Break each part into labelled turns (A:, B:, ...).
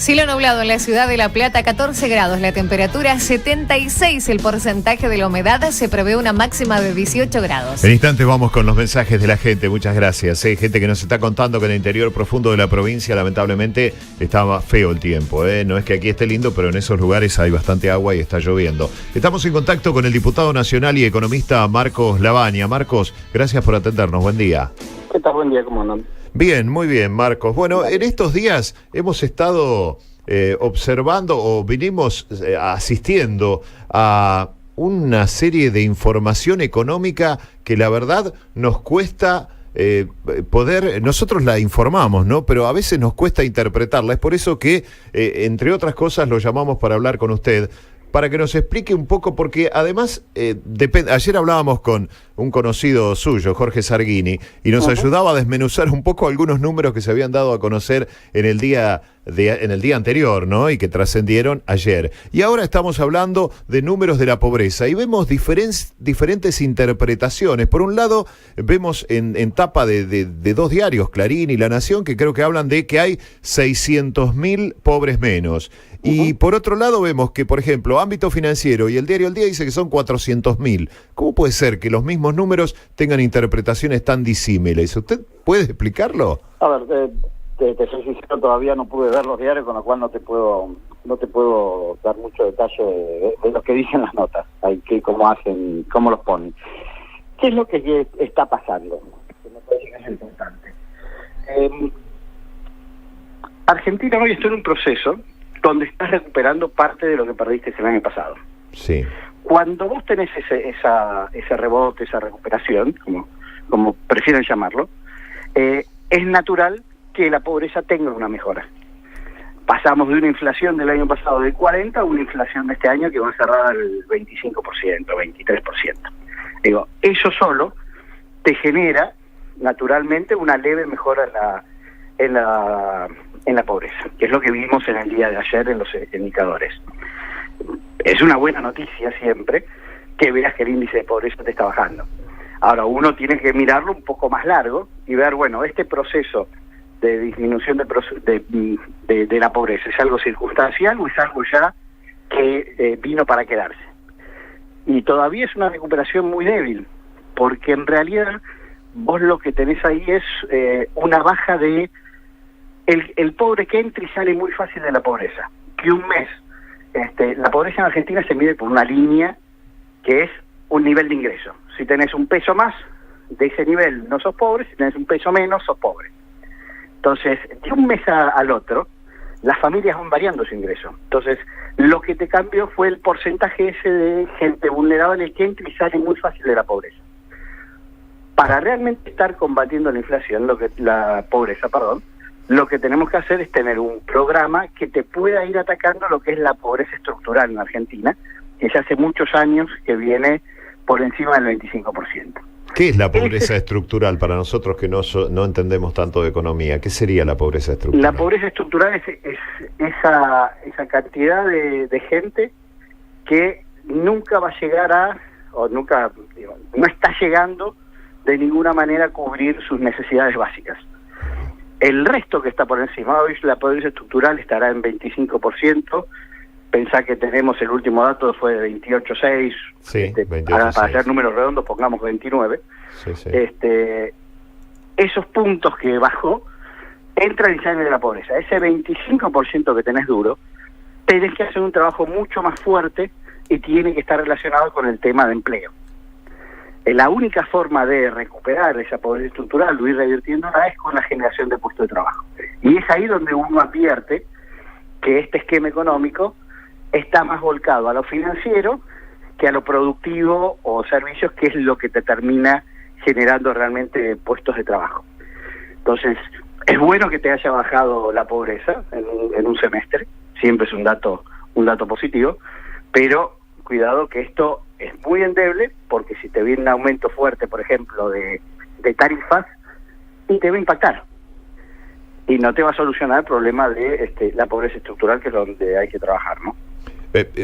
A: Cielo nublado en la ciudad de La Plata, 14 grados la temperatura, 76 el porcentaje de la humedad, se prevé una máxima de 18 grados.
B: En instantes vamos con los mensajes de la gente, muchas gracias. Gente que nos está contando que en el interior profundo de la provincia lamentablemente estaba feo el tiempo. No es que aquí esté lindo, pero en esos lugares hay bastante agua y está lloviendo. Estamos en contacto con el diputado nacional y economista Marcos Lavagna. Marcos, gracias por atendernos, buen día.
C: ¿Qué tal? Buen día, ¿cómo andan?
B: Bien, muy bien, Marcos. Bueno, en estos días hemos estado observando o vinimos asistiendo a una serie de información económica que la verdad nos cuesta poder, nosotros la informamos, ¿no? Pero a veces nos cuesta interpretarla. Es por eso que, entre otras cosas, lo llamamos para hablar con usted, para que nos explique un poco, porque además, ayer hablábamos con un conocido suyo, Jorge Sargini, y nos ayudaba a desmenuzar un poco algunos números que se habían dado a conocer en el día anterior, ¿no? Y que trascendieron ayer. Y ahora estamos hablando de números de la pobreza y vemos diferentes interpretaciones. Por un lado, vemos en tapa de dos diarios, Clarín y La Nación, que creo que hablan de que hay 600.000 pobres menos. Y por otro lado vemos que, por ejemplo, Ámbito Financiero y el diario El Día dice que son 400.000. ¿Cómo puede ser que los mismos números tengan interpretaciones tan disímiles? ¿Usted puede explicarlo?
C: A ver, te soy sincero, todavía no pude ver los diarios, con lo cual no te puedo dar mucho detalle de lo que dicen las notas, cómo los ponen. ¿Qué es lo que está pasando? Que me parece que es importante. Argentina hoy está en un proceso donde estás recuperando parte de lo que perdiste el año pasado.
B: Sí.
C: Cuando vos tenés ese rebote, esa recuperación, como prefieren llamarlo, es natural que la pobreza tenga una mejora. Pasamos de una inflación del año pasado del 40% a una inflación de este año que va a cerrar al 25%, 23%. Digo, eso solo te genera naturalmente una leve mejora en la pobreza, que es lo que vimos en el día de ayer en los indicadores. Es una buena noticia siempre que veas que el índice de pobreza te está bajando. Ahora, uno tiene que mirarlo un poco más largo y ver, bueno, este proceso de disminución de la pobreza, ¿es algo circunstancial o es algo ya que vino para quedarse? Y todavía es una recuperación muy débil, porque en realidad vos lo que tenés ahí es una baja de el pobre que entra y sale muy fácil de la pobreza. Que un mes, la pobreza en Argentina se mide por una línea que es un nivel de ingreso. Si tenés un peso más de ese nivel no sos pobre, si tenés un peso menos sos pobre. Entonces, de un mes al otro, las familias van variando su ingreso. Entonces, lo que te cambió fue el porcentaje ese de gente vulnerable que entra y sale muy fácil de la pobreza. Para realmente estar combatiendo la pobreza, lo que tenemos que hacer es tener un programa que te pueda ir atacando lo que es la pobreza estructural en Argentina, que ya hace muchos años que viene por encima del 25%.
B: ¿Qué es la pobreza estructural para nosotros que no entendemos tanto de economía? ¿Qué sería la pobreza estructural?
C: La pobreza estructural es esa cantidad de gente que nunca va a llegar no está llegando de ninguna manera a cubrir sus necesidades básicas. El resto que está por encima, hoy la pobreza estructural estará en 25%. Pensá que tenemos el último dato fue de 28.6,
B: sí,
C: para hacer números redondos pongamos 29.
B: Sí, sí.
C: Esos puntos que bajó entran y salen de la pobreza. Ese 25% que tenés duro, tenés que hacer un trabajo mucho más fuerte y tiene que estar relacionado con el tema de empleo. La única forma de recuperar esa pobreza estructural o ir revirtiéndola es con la generación de puestos de trabajo. Y es ahí donde uno advierte que este esquema económico está más volcado a lo financiero que a lo productivo o servicios, que es lo que te termina generando realmente puestos de trabajo. Entonces, es bueno que te haya bajado la pobreza en un semestre, siempre es un dato positivo, pero cuidado que esto es muy endeble, porque si te viene un aumento fuerte, por ejemplo, de tarifas, y te va a impactar. Y no te va a solucionar el problema de la pobreza estructural, que es donde hay que trabajar, ¿no?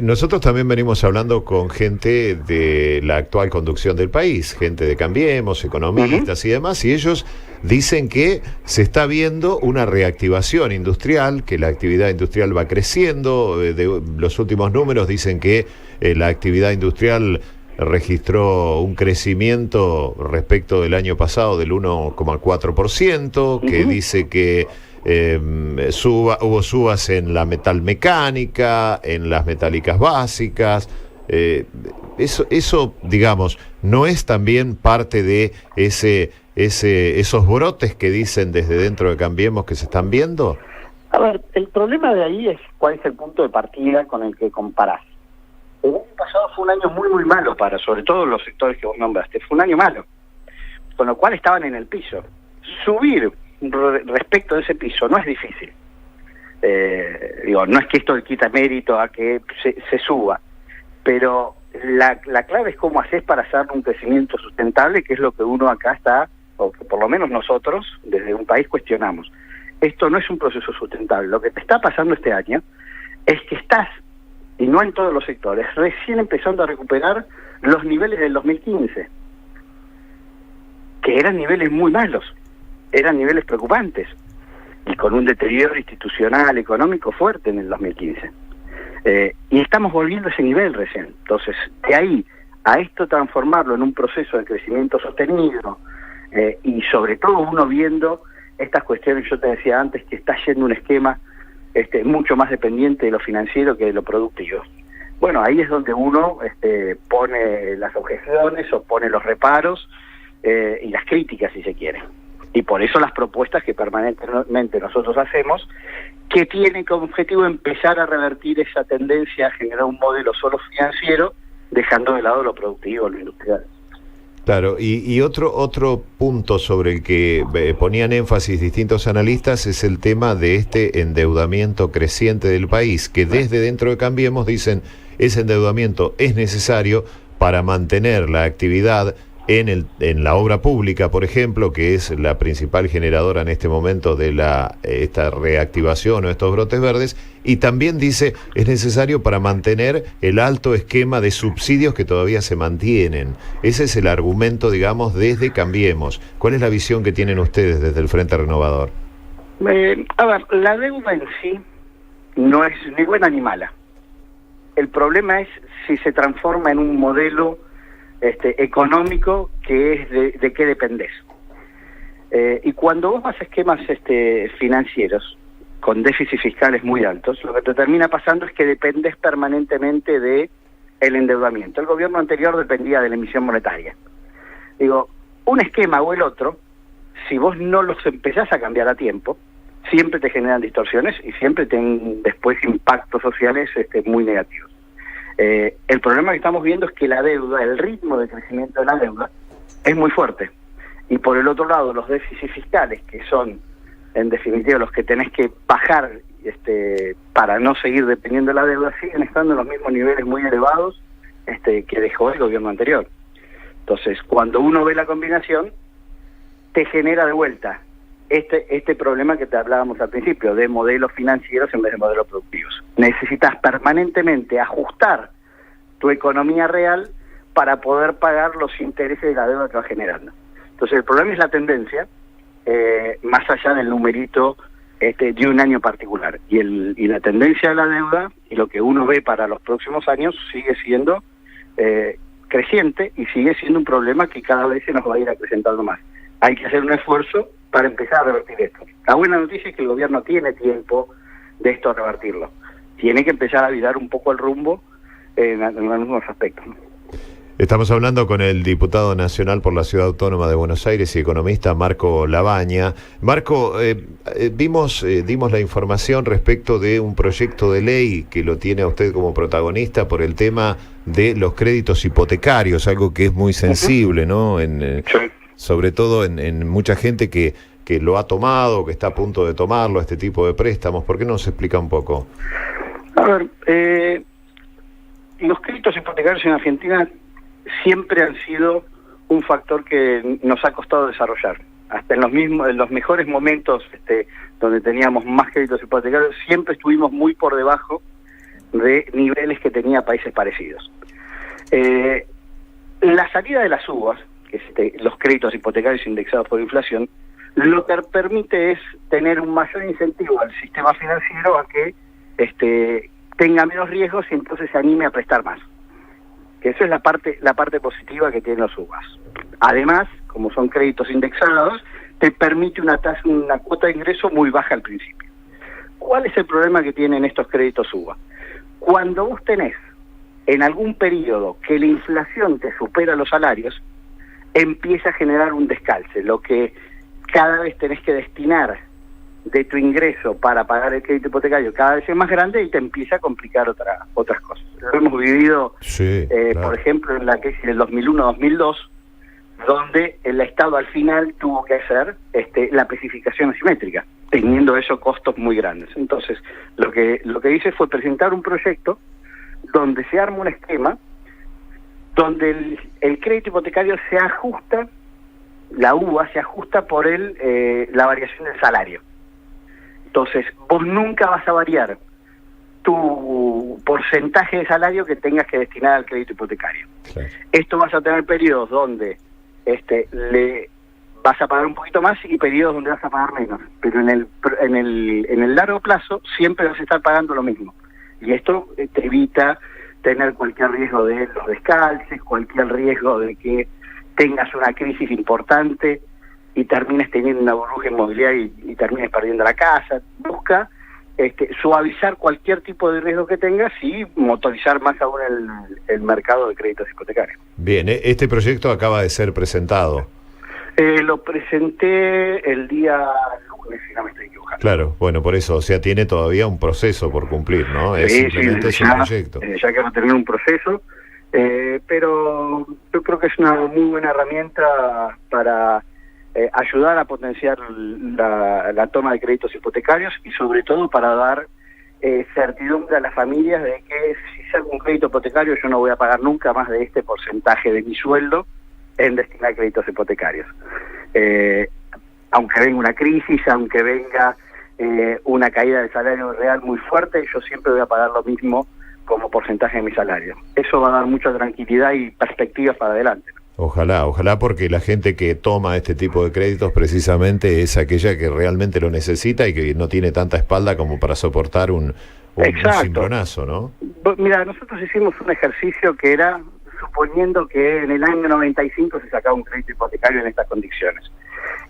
B: Nosotros también venimos hablando con gente de la actual conducción del país, gente de Cambiemos, economistas y demás, y ellos dicen que se está viendo una reactivación industrial, que la actividad industrial va creciendo. De los últimos números dicen que la actividad industrial registró un crecimiento respecto del año pasado del 1,4%, que dice que hubo subas en la metalmecánica, en las metálicas básicas. Eso, digamos, ¿no es también parte de esos brotes que dicen desde dentro de Cambiemos que se están viendo?
C: A ver, el problema de ahí es cuál es el punto de partida con el que comparás. El año pasado fue un año muy, muy malo para, sobre todo los sectores que vos nombraste. Fue un año malo, con lo cual estaban en el piso. Subir respecto de ese piso no es difícil. No es que esto le quita mérito a que se suba, pero la clave es cómo haces para hacer un crecimiento sustentable, que es lo que uno acá está, o que por lo menos nosotros, desde un país, cuestionamos. Esto no es un proceso sustentable. Lo que te está pasando este año es que estás, y no en todos los sectores, recién empezando a recuperar los niveles del 2015, que eran niveles muy malos, eran niveles preocupantes, y con un deterioro institucional, económico fuerte en el 2015. Y estamos volviendo a ese nivel recién. Entonces, de ahí a esto transformarlo en un proceso de crecimiento sostenido, y sobre todo uno viendo estas cuestiones, yo te decía antes, que está yendo un esquema mucho más dependiente de lo financiero que de lo productivo. Bueno, ahí es donde uno pone las objeciones o pone los reparos y las críticas, si se quiere. Y por eso las propuestas que permanentemente nosotros hacemos, que tienen como objetivo empezar a revertir esa tendencia a generar un modelo solo financiero, dejando de lado lo productivo, lo industrial.
B: Claro, y otro punto sobre el que ponían énfasis distintos analistas es el tema de este endeudamiento creciente del país, que desde dentro de Cambiemos dicen ese endeudamiento es necesario para mantener la actividad en la obra pública, por ejemplo, que es la principal generadora en este momento de esta reactivación o estos brotes verdes, y también dice es necesario para mantener el alto esquema de subsidios que todavía se mantienen. Ese es el argumento, digamos, desde Cambiemos. ¿Cuál es la visión que tienen ustedes desde el Frente Renovador?
C: A ver, la deuda en sí no es ni buena ni mala. El problema es si se transforma en un modelo económico, que es de qué dependés. Y cuando vos haces esquemas financieros con déficits fiscales muy altos, lo que te termina pasando es que dependes permanentemente de el endeudamiento. El gobierno anterior dependía de la emisión monetaria. Digo, un esquema o el otro, si vos no los empezás a cambiar a tiempo, siempre te generan distorsiones y siempre tienen después impactos sociales muy negativos. El problema que estamos viendo es que la deuda, el ritmo de crecimiento de la deuda es muy fuerte, y por el otro lado los déficits fiscales, que son en definitiva los que tenés que bajar para no seguir dependiendo de la deuda, siguen estando en los mismos niveles muy elevados que dejó el gobierno anterior. Entonces, cuando uno ve la combinación, te genera de vuelta este problema que te hablábamos al principio, de modelos financieros en vez de modelos productivos. Necesitas permanentemente ajustar tu economía real para poder pagar los intereses de la deuda que vas generando. Entonces el problema es la tendencia, más allá del numerito de un año particular. Y la tendencia de la deuda, y lo que uno ve para los próximos años, sigue siendo creciente, y sigue siendo un problema que cada vez se nos va a ir acrecentando más. Hay que hacer un esfuerzo para empezar a revertir esto. La buena noticia es que el gobierno tiene tiempo de esto a revertirlo. Tiene que empezar a virar un poco el rumbo en algunos aspectos, ¿no?
B: Estamos hablando con el diputado nacional por la Ciudad Autónoma de Buenos Aires y economista Marco Labaña. Marco, dimos la información respecto de un proyecto de ley que lo tiene a usted como protagonista por el tema de los créditos hipotecarios, algo que es muy sensible, ¿no?
C: Sí.
B: Sobre todo en mucha gente que lo ha tomado, que está a punto de tomarlo, este tipo de préstamos. ¿Por qué no nos explica un poco?
C: A ver, los créditos hipotecarios en Argentina siempre han sido un factor que nos ha costado desarrollar. Hasta en los mejores momentos donde teníamos más créditos hipotecarios, siempre estuvimos muy por debajo de niveles que tenía países parecidos. La salida de las uvas, que es los créditos hipotecarios indexados por inflación, lo que permite es tener un mayor incentivo al sistema financiero a que tenga menos riesgos y entonces se anime a prestar más. Que eso es la parte positiva que tienen los UVAs. Además, como son créditos indexados, te permite una cuota de ingreso muy baja al principio. ¿Cuál es el problema que tienen estos créditos UVA? Cuando vos tenés en algún periodo que la inflación te supera los salarios, empieza a generar un descalce, lo que cada vez tenés que destinar de tu ingreso para pagar el crédito hipotecario cada vez es más grande y te empieza a complicar otras cosas. Lo hemos vivido, claro, por ejemplo, en la crisis del 2001-2002, donde el Estado al final tuvo que hacer la especificación asimétrica, teniendo esos costos muy grandes. Entonces, lo que hice fue presentar un proyecto donde se arma un esquema donde el crédito hipotecario se ajusta, la UVA se ajusta por la variación del salario. Entonces, vos nunca vas a variar tu porcentaje de salario que tengas que destinar al crédito hipotecario. Claro. Esto vas a tener periodos donde le vas a pagar un poquito más y periodos donde vas a pagar menos, pero en el largo plazo siempre vas a estar pagando lo mismo. Y esto te evita tener cualquier riesgo de los descalces, cualquier riesgo de que tengas una crisis importante y termines teniendo una burbuja inmobiliaria y termines perdiendo la casa. Busca suavizar cualquier tipo de riesgo que tengas y motorizar más aún el mercado de créditos hipotecarios.
B: Bien, este proyecto acaba de ser presentado.
C: Lo presenté el día lunes, si no me estoy equivocando.
B: Claro, bueno, por eso, o sea, tiene todavía un proceso por cumplir, ¿no? Es simplemente es un proyecto.
C: Ya que va a tener un proceso, pero yo creo que es una muy buena herramienta para ayudar a potenciar la toma de créditos hipotecarios y sobre todo para dar certidumbre a las familias de que si saco un crédito hipotecario yo no voy a pagar nunca más de este porcentaje de mi sueldo en destinar créditos hipotecarios. Aunque venga una crisis, aunque venga una caída del salario real muy fuerte, yo siempre voy a pagar lo mismo como porcentaje de mi salario. Eso va a dar mucha tranquilidad y perspectivas para adelante.
B: Ojalá, porque la gente que toma este tipo de créditos precisamente es aquella que realmente lo necesita y que no tiene tanta espalda como para soportar un cimbronazo, ¿no?
C: Mira, nosotros hicimos un ejercicio que era suponiendo que en el año 95 se sacaba un crédito hipotecario en estas condiciones.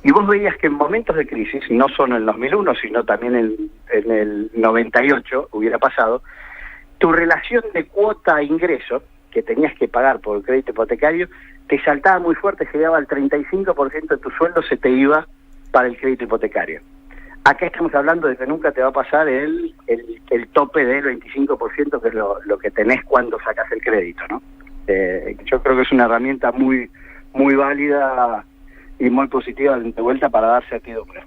C: Y vos veías que en momentos de crisis, no solo en el 2001, sino también en el 98 hubiera pasado, tu relación de cuota a ingreso que tenías que pagar por el crédito hipotecario te saltaba muy fuerte, llegaba al 35% de tu sueldo se te iba para el crédito hipotecario. Acá estamos hablando de que nunca te va a pasar el tope del 25%, que es lo que tenés cuando sacas el crédito, ¿no? Yo creo que es una herramienta muy muy válida y muy positiva de vuelta para dar certidumbre.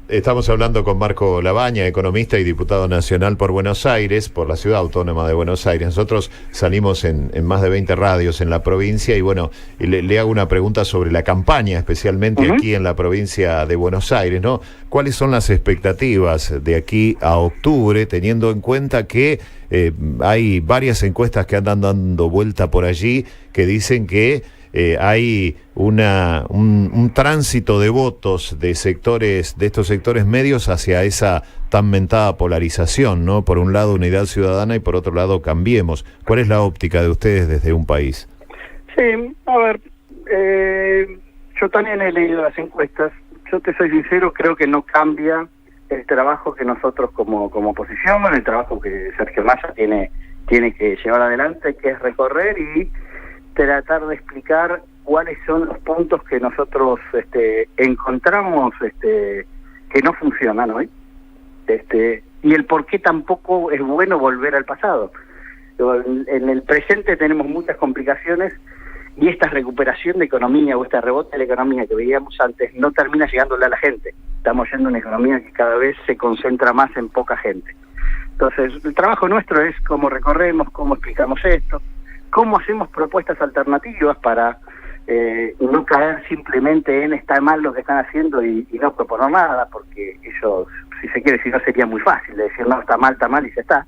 B: Estamos hablando con Marco Labaña, economista y diputado nacional por Buenos Aires, por la Ciudad Autónoma de Buenos Aires. Nosotros salimos en más de 20 radios en la provincia y bueno, le hago una pregunta sobre la campaña, especialmente aquí en la provincia de Buenos Aires, ¿no? ¿Cuáles son las expectativas de aquí a octubre, teniendo en cuenta que hay varias encuestas que andan dando vuelta por allí que dicen que hay un tránsito de votos de estos sectores medios hacia esa tan mentada polarización, ¿no? Por un lado Unidad Ciudadana y por otro lado Cambiemos. ¿Cuál es la óptica de ustedes desde un país?
C: Sí, a ver, yo también he leído las encuestas. Yo te soy sincero, creo que no cambia el trabajo que nosotros como oposición, el trabajo que Sergio Massa tiene que llevar adelante, que es recorrer y tratar de explicar cuáles son los puntos que nosotros encontramos que no funcionan hoy, y el por qué tampoco es bueno volver al pasado. En el presente tenemos muchas complicaciones y esta recuperación de economía o este rebote de la economía que veíamos antes no termina llegándole a la gente. Estamos yendo a una economía que cada vez se concentra más en poca gente. Entonces, el trabajo nuestro es cómo recorremos, cómo explicamos esto, cómo hacemos propuestas alternativas para no caer simplemente en está mal lo que están haciendo y no proponer nada, porque eso, si se quiere, si no sería muy fácil de decir no, está mal y ya está.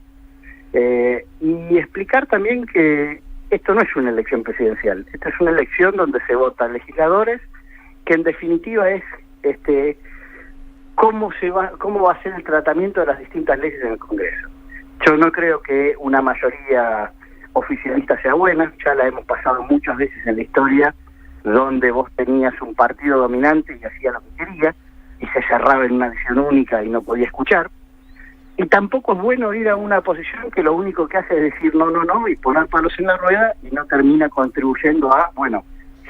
C: Y explicar también que esto no es una elección presidencial, esto es una elección donde se votan legisladores, que en definitiva es cómo va a ser el tratamiento de las distintas leyes en el Congreso. Yo no creo que una mayoría oficialista sea buena, ya la hemos pasado muchas veces en la historia, donde vos tenías un partido dominante y hacía lo que quería, y se cerraba en una visión única y no podía escuchar. Y tampoco es bueno ir a una posición que lo único que hace es decir no, y poner palos en la rueda y no termina contribuyendo a, bueno,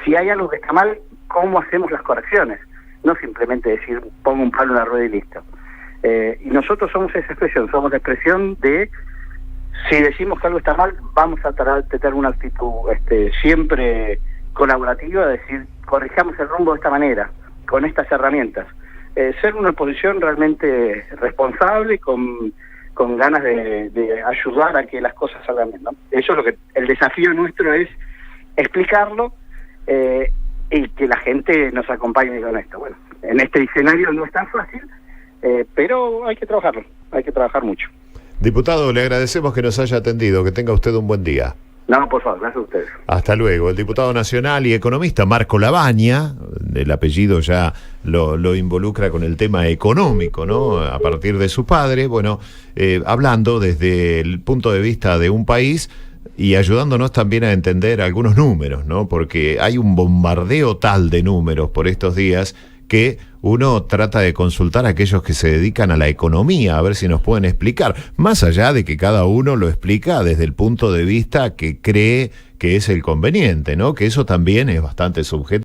C: si hay algo que está mal, ¿cómo hacemos las correcciones? No simplemente decir pongo un palo en la rueda y listo. Y nosotros somos esa expresión, somos la expresión de si decimos que algo está mal, vamos a tratar de tener una actitud siempre colaborativa, de decir corrijamos el rumbo de esta manera, con estas herramientas. Ser una oposición realmente responsable, con ganas de ayudar a que las cosas salgan bien, ¿no? Eso es lo que el desafío nuestro es explicarlo y que la gente nos acompañe con esto. Bueno, en este escenario no es tan fácil, pero hay que trabajar mucho.
B: Diputado, le agradecemos que nos haya atendido, que tenga usted un buen día.
C: No, por favor, gracias a ustedes.
B: Hasta luego. El diputado nacional y economista Marco Lavagna, el apellido ya lo involucra con el tema económico, ¿no? A partir de su padre, bueno, hablando desde el punto de vista de un país y ayudándonos también a entender algunos números, ¿no? Porque hay un bombardeo tal de números por estos días que uno trata de consultar a aquellos que se dedican a la economía, a ver si nos pueden explicar, más allá de que cada uno lo explica desde el punto de vista que cree que es el conveniente, ¿no? Que eso también es bastante subjetivo.